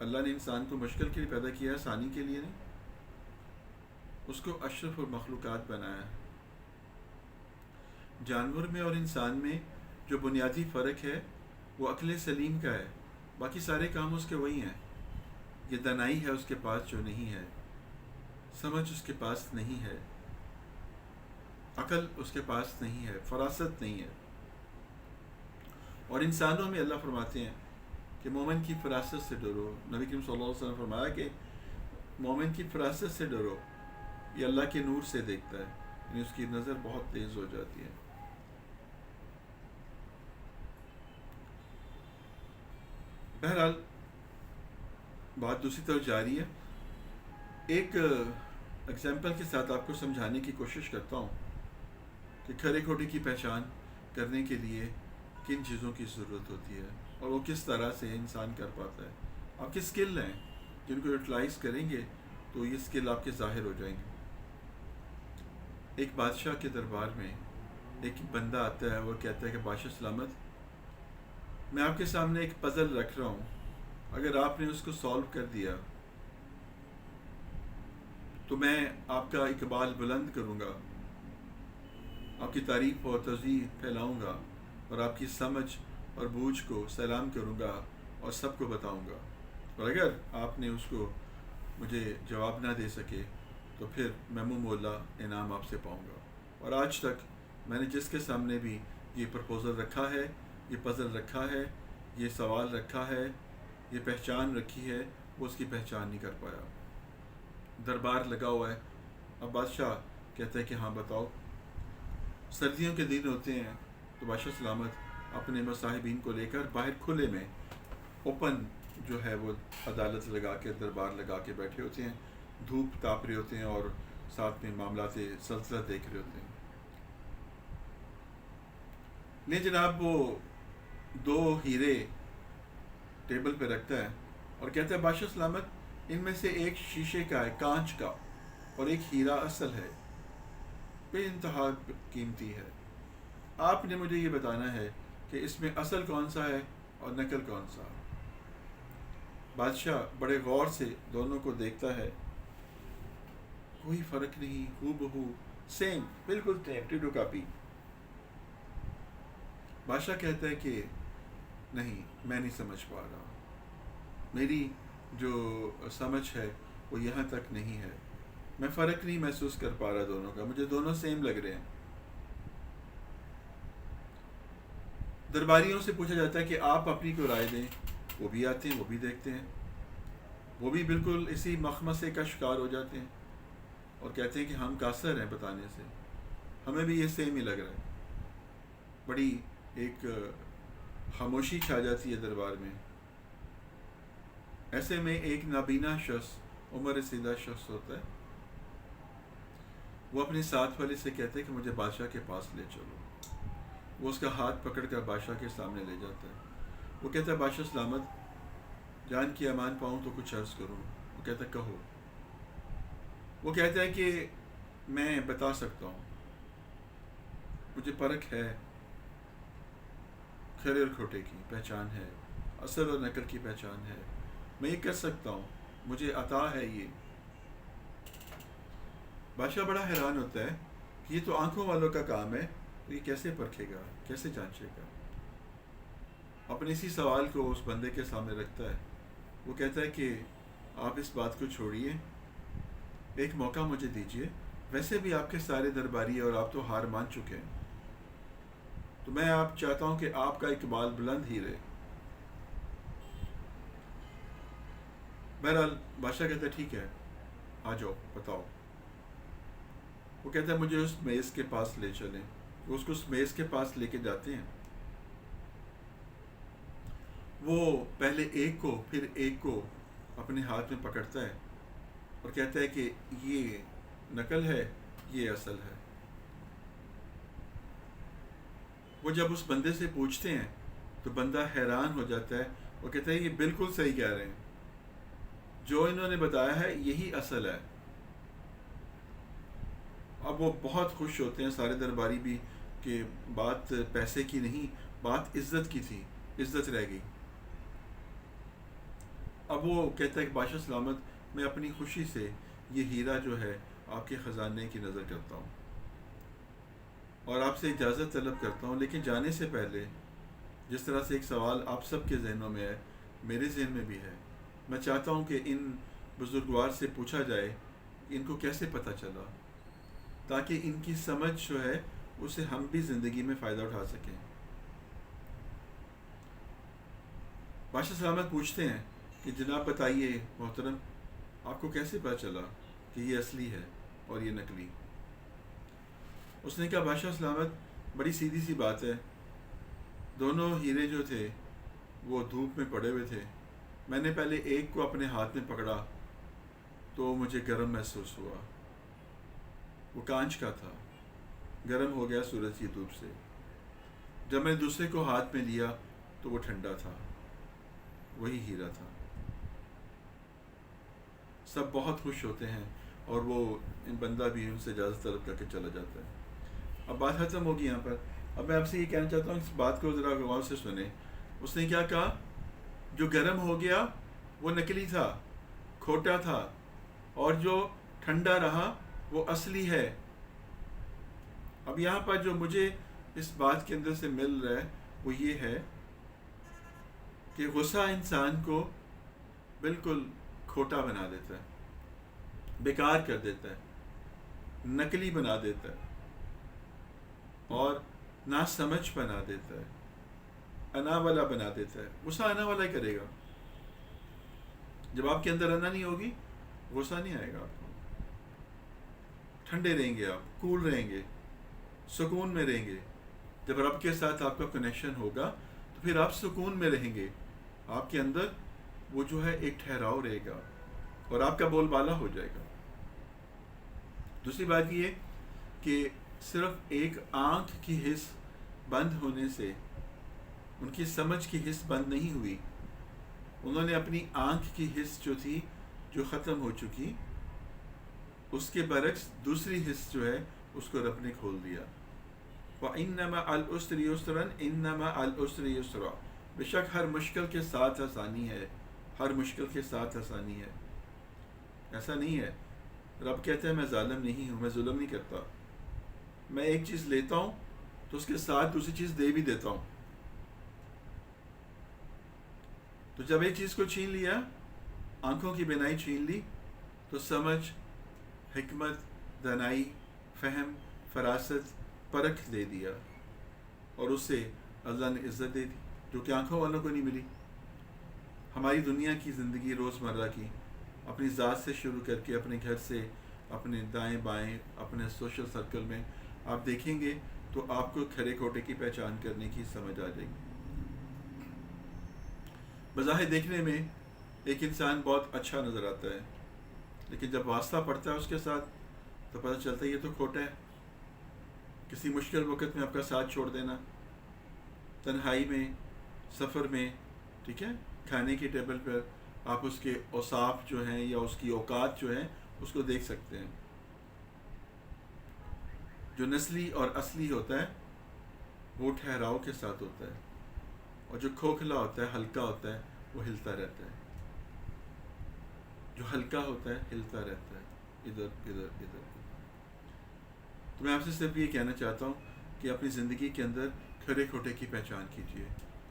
اللہ نے انسان کو مشکل کے لیے پیدا کیا ہے، آسانی کے لیے نہیں. اس کو اشرف المخلوقات بنایا ہے. جانور میں اور انسان میں جو بنیادی فرق ہے وہ عقل سلیم کا ہے، باقی سارے کام اس کے وہی ہیں. یہ دانائی ہے اس کے پاس جو نہیں ہے، سمجھ اس کے پاس نہیں ہے، عقل اس کے پاس نہیں ہے، فراست نہیں ہے. اور انسانوں میں اللہ فرماتے ہیں کہ مومن کی فراست سے ڈرو. نبی کریم صلی اللہ علیہ وسلم نے فرمایا کہ مومن کی فراست سے ڈرو، یہ اللہ کے نور سے دیکھتا ہے، یعنی اس کی نظر بہت تیز ہو جاتی ہے. بہرحال بات دوسری طرف جاری ہے. ایک ایگزامپل کے ساتھ آپ کو سمجھانے کی کوشش کرتا ہوں کہ کھرے کھوٹے کی پہچان کرنے کے لیے کن چیزوں کی ضرورت ہوتی ہے اور وہ کس طرح سے انسان کر پاتا ہے. آپ کے اسکل ہیں جن کو یوٹیلائز کریں گے تو یہ اسکل آپ کے ظاہر ہو جائیں گے. ایک بادشاہ کے دربار میں ایک بندہ آتا ہے، وہ کہتا ہے کہ بادشاہ سلامت، میں آپ کے سامنے ایک پزل رکھ رہا ہوں، اگر آپ نے اس کو سالو کر دیا تو میں آپ کا اقبال بلند کروں گا، آپ کی تعریف اور توضیح پھیلاؤں گا اور آپ کی سمجھ اور بوجھ کو سلام کروں گا اور سب کو بتاؤں گا. اور اگر آپ نے اس کو مجھے جواب نہ دے سکے تو پھر میں منہ مولا انعام آپ سے پاؤں گا. اور آج تک میں نے جس کے سامنے بھی یہ پرپوزل رکھا ہے، یہ پزل رکھا ہے، یہ سوال رکھا ہے، یہ پہچان رکھی ہے، وہ اس کی پہچان نہیں کر پایا. دربار لگا ہوا ہے. اب بادشاہ کہتا ہے کہ ہاں بتاؤ. سردیوں کے دن ہوتے ہیں تو بادشاہ سلامت اپنے مصاحبین کو لے کر باہر کھلے میں اوپن جو ہے وہ عدالت لگا کے، دربار لگا کے بیٹھے ہوتے ہیں، دھوپ تاپ رہے ہوتے ہیں اور ساتھ میں معاملات سلسلہ دیکھ رہے ہوتے ہیں. نہیں جناب، وہ 2 ہیرے ٹیبل پہ رکھتا ہے اور کہتا ہے بادشاہ سلامت، ان میں سے ایک شیشے کا ہے، کانچ کا، اور ایک ہیرا اصل ہے، بے انتہا قیمتی ہے. آپ نے مجھے یہ بتانا ہے کہ اس میں اصل کون سا ہے اور نقل کون سا. بادشاہ بڑے غور سے دونوں کو دیکھتا ہے، کوئی فرق نہیں، ہو بہو سیم، بالکل ٹیٹو کاپی. بادشاہ کہتا ہے کہ نہیں، میں نہیں سمجھ پا رہا، میری جو سمجھ ہے وہ یہاں تک نہیں ہے، میں فرق نہیں محسوس کر پا رہا دونوں کا، مجھے دونوں سیم لگ رہے ہیں. درباریوں سے پوچھا جاتا ہے کہ آپ اپنی کو رائے دیں. وہ بھی آتے ہیں، وہ بھی دیکھتے ہیں، وہ بھی بالکل اسی مخمصے کا شکار ہو جاتے ہیں اور کہتے ہیں کہ ہم قاصر ہیں بتانے سے، ہمیں بھی یہ سیم ہی لگ رہا ہے. بڑی ایک خاموشی چھا جاتی ہے دربار میں. ایسے میں ایک نابینا شخص، عمر رسیدہ شخص ہوتا ہے، وہ اپنے ساتھ والے سے کہتے ہیں کہ مجھے بادشاہ کے پاس لے چلو. وہ اس کا ہاتھ پکڑ کر بادشاہ کے سامنے لے جاتا ہے. وہ کہتا ہے بادشاہ سلامت، جان کی امان پاؤں تو کچھ عرض کروں. وہ کہتا ہے کہو. وہ کہتا ہے کہ میں بتا سکتا ہوں، مجھے پرکھ ہے، کھرے اور کھوٹے کی پہچان ہے، اصل اور نقل کی پہچان ہے، میں یہ کر سکتا ہوں، مجھے عطا ہے یہ. بادشاہ بڑا حیران ہوتا ہے کہ یہ تو آنکھوں والوں کا کام ہے، تو یہ کیسے پرکھے گا، کیسے جانچے گا. اپنے اسی سوال کو اس بندے کے سامنے رکھتا ہے. وہ کہتا ہے کہ آپ اس بات کو چھوڑیے، ایک موقع مجھے دیجیے، ویسے بھی آپ کے سارے درباری اور آپ تو ہار مان چکے ہیں، تو میں آپ چاہتا ہوں کہ آپ کا اقبال بلند ہی رہے. بہرحال بادشاہ کہتا ہے ٹھیک ہے، آ جاؤ بتاؤ. وہ کہتا ہے مجھے اس میز کے پاس لے چلیں. وہ اس کو اس میز کے پاس لے کے جاتے ہیں. وہ پہلے ایک کو پھر ایک کو اپنے ہاتھ میں پکڑتا ہے اور کہتا ہے کہ یہ نقل ہے، یہ اصل ہے. وہ جب اس بندے سے پوچھتے ہیں تو بندہ حیران ہو جاتا ہے. وہ کہتا ہے یہ بالکل صحیح کہہ رہے ہیں، جو انہوں نے بتایا ہے یہی اصل ہے. اب وہ بہت خوش ہوتے ہیں سارے درباری بھی کہ بات پیسے کی نہیں، بات عزت کی تھی، عزت رہ گئی. اب وہ کہتا ہے کہ بادشاہ سلامت، میں اپنی خوشی سے یہ ہیرا جو ہے آپ کے خزانے کی نظر کرتا ہوں اور آپ سے اجازت طلب کرتا ہوں، لیکن جانے سے پہلے جس طرح سے ایک سوال آپ سب کے ذہنوں میں ہے، میرے ذہن میں بھی ہے، میں چاہتا ہوں کہ ان بزرگوار سے پوچھا جائے ان کو کیسے پتہ چلا، تاکہ ان کی سمجھ جو ہے اسے ہم بھی زندگی میں فائدہ اٹھا سکیں۔ بادشاہ سلامت پوچھتے ہیں کہ جناب بتائیے محترم، آپ کو کیسے پتہ چلا کہ یہ اصلی ہے اور یہ نقلی؟ اس نے کہا بادشاہ سلامت بڑی سیدھی سی بات ہے، دونوں ہیرے جو تھے وہ دھوپ میں پڑے ہوئے تھے، میں نے پہلے ایک کو اپنے ہاتھ میں پکڑا تو مجھے گرم محسوس ہوا، وہ کانچ کا تھا، گرم ہو گیا سورج کی دھوپ سے۔ جب میں نے دوسرے کو ہاتھ میں لیا تو وہ ٹھنڈا تھا، وہی ہیرا تھا۔ سب بہت خوش ہوتے ہیں اور وہ بندہ بھی ان سے اجازت طلب کر کے چلا جاتا ہے۔ اب بات ختم ہوگی یہاں پر۔ اب میں آپ سے یہ کہنا چاہتا ہوں، اس بات کو ذرا غور سے سنیں۔ اس نے کیا کہا؟ جو گرم ہو گیا وہ نکلی تھا، کھوٹا تھا، اور جو ٹھنڈا رہا وہ اصلی ہے۔ اب یہاں پر جو مجھے اس بات کے اندر سے مل رہا ہے وہ یہ ہے کہ غصہ انسان کو بالکل کھوٹا بنا دیتا ہے، بیکار کر دیتا ہے، نکلی بنا دیتا ہے اور ناسمجھ بنا دیتا ہے، انا والا بنا دیتا ہے۔ غصہ انا والا ہی کرے گا۔ جب آپ کے اندر انا نہیں ہوگی غصہ نہیں آئے گا آپ کو۔ ٹھنڈے رہیں گے، آپ کول رہیں گے، سکون میں رہیں گے۔ جب رب کے ساتھ آپ کا کنیکشن ہوگا تو پھر آپ سکون میں رہیں گے، آپ کے اندر وہ جو ہے ایک ٹھہراؤ رہے گا اور آپ کا بول بالا ہو جائے گا۔ دوسری بات یہ کہ صرف ایک آنکھ کی حس بند ہونے سے ان کی سمجھ کی حس بند نہیں ہوئی، انہوں نے اپنی آنکھ کی حس جو تھی جو ختم ہو چکی، اس کے برعکس دوسری حس جو ہے اس کو رب نے کھول دیا۔ وَإِنَّمَا الْعُسْرِ يُسْرًا إِنَّمَا الْعُسْرِ يُسْرًا، بے شک ہر مشکل کے ساتھ آسانی ہے، ہر مشکل کے ساتھ آسانی ہے۔ ایسا نہیں ہے، رب کہتا ہے میں ظالم نہیں ہوں، میں ظلم نہیں کرتا، میں ایک چیز لیتا ہوں تو اس کے ساتھ دوسری چیز دے بھی دیتا ہوں۔ تو جب ایک چیز کو چھین لیا، آنکھوں کی بینائی چھین لی، تو سمجھ، حکمت، دانائی، فہم، فراست، پرکھ دے دیا، اور اس سے اللہ نے عزت دے دی جو کہ آنکھوں والوں کو نہیں ملی۔ ہماری دنیا کی زندگی روزمرہ کی، اپنی ذات سے شروع کر کے اپنے گھر سے اپنے دائیں بائیں اپنے سوشل سرکل میں آپ دیکھیں گے تو آپ کو کھرے کھوٹے کی پہچان کرنے کی سمجھ آ جائے گی۔ بظاہر دیکھنے میں ایک انسان بہت اچھا نظر آتا ہے، لیکن جب واسطہ پڑتا ہے اس کے ساتھ تو پتہ چلتا ہے یہ تو کھوٹا ہے۔ کسی مشکل وقت میں آپ کا ساتھ چھوڑ دینا، تنہائی میں، سفر میں، ٹھیک ہے، کھانے کی ٹیبل پر آپ اس کے اوصاف جو ہیں یا اس کی اوقات جو ہیں اس کو دیکھ سکتے ہیں۔ جو نسلی اور اصلی ہوتا ہے وہ ٹھہراؤ کے ساتھ ہوتا ہے، اور جو کھوکھلا ہوتا ہے، ہلکا ہوتا ہے، وہ ہلتا رہتا ہے۔ جو ہلکا ہوتا ہے ہلتا رہتا ہے، ادھر ادھر ادھر۔ تو میں آپ سے صرف یہ کہنا چاہتا ہوں کہ اپنی زندگی کے اندر کھرے کھوٹے کی پہچان کیجیے،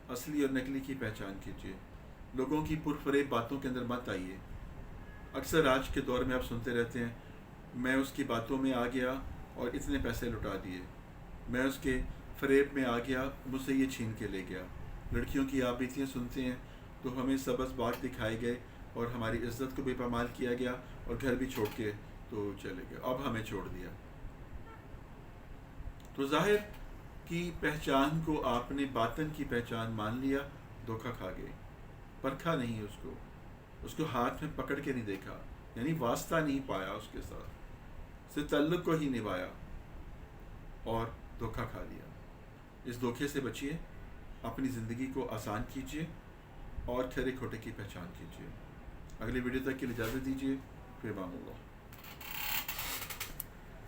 اصلی اور نقلی کی پہچان کیجیے، لوگوں کی پرفریب باتوں کے اندر مت آئیے۔ اکثر آج کے دور میں آپ سنتے رہتے ہیں میں اس کی باتوں میں آ گیا اور اتنے پیسے لٹا دیے، میں اس کے فریب میں آ گیا، مجھ سے یہ چھین کے لے گیا۔ لڑکیوں کی آپ بیتیاں سنتے ہیں تو ہمیں سبز باغ دکھائے گئے اور ہماری عزت کو بے پامال کیا گیا اور گھر بھی چھوڑ کے تو چلے گئے، اب ہمیں چھوڑ دیا۔ تو ظاہر کی پہچان کو آپ نے باطن کی پہچان مان لیا، دھوکہ کھا گئے، پرکھا نہیں اس کو ہاتھ میں پکڑ کے نہیں دیکھا، یعنی واسطہ نہیں پایا اس کے ساتھ، صرف تعلق کو ہی نبھایا اور دھوکہ کھا لیا۔ اس دھوکے سے بچیے، اپنی زندگی کو آسان کیجیے اور کھرے کھوٹے کی پہچان کیجیے۔ اگلی ویڈیو تک کے لیے اجازت دیجیے، فی امان اللہ۔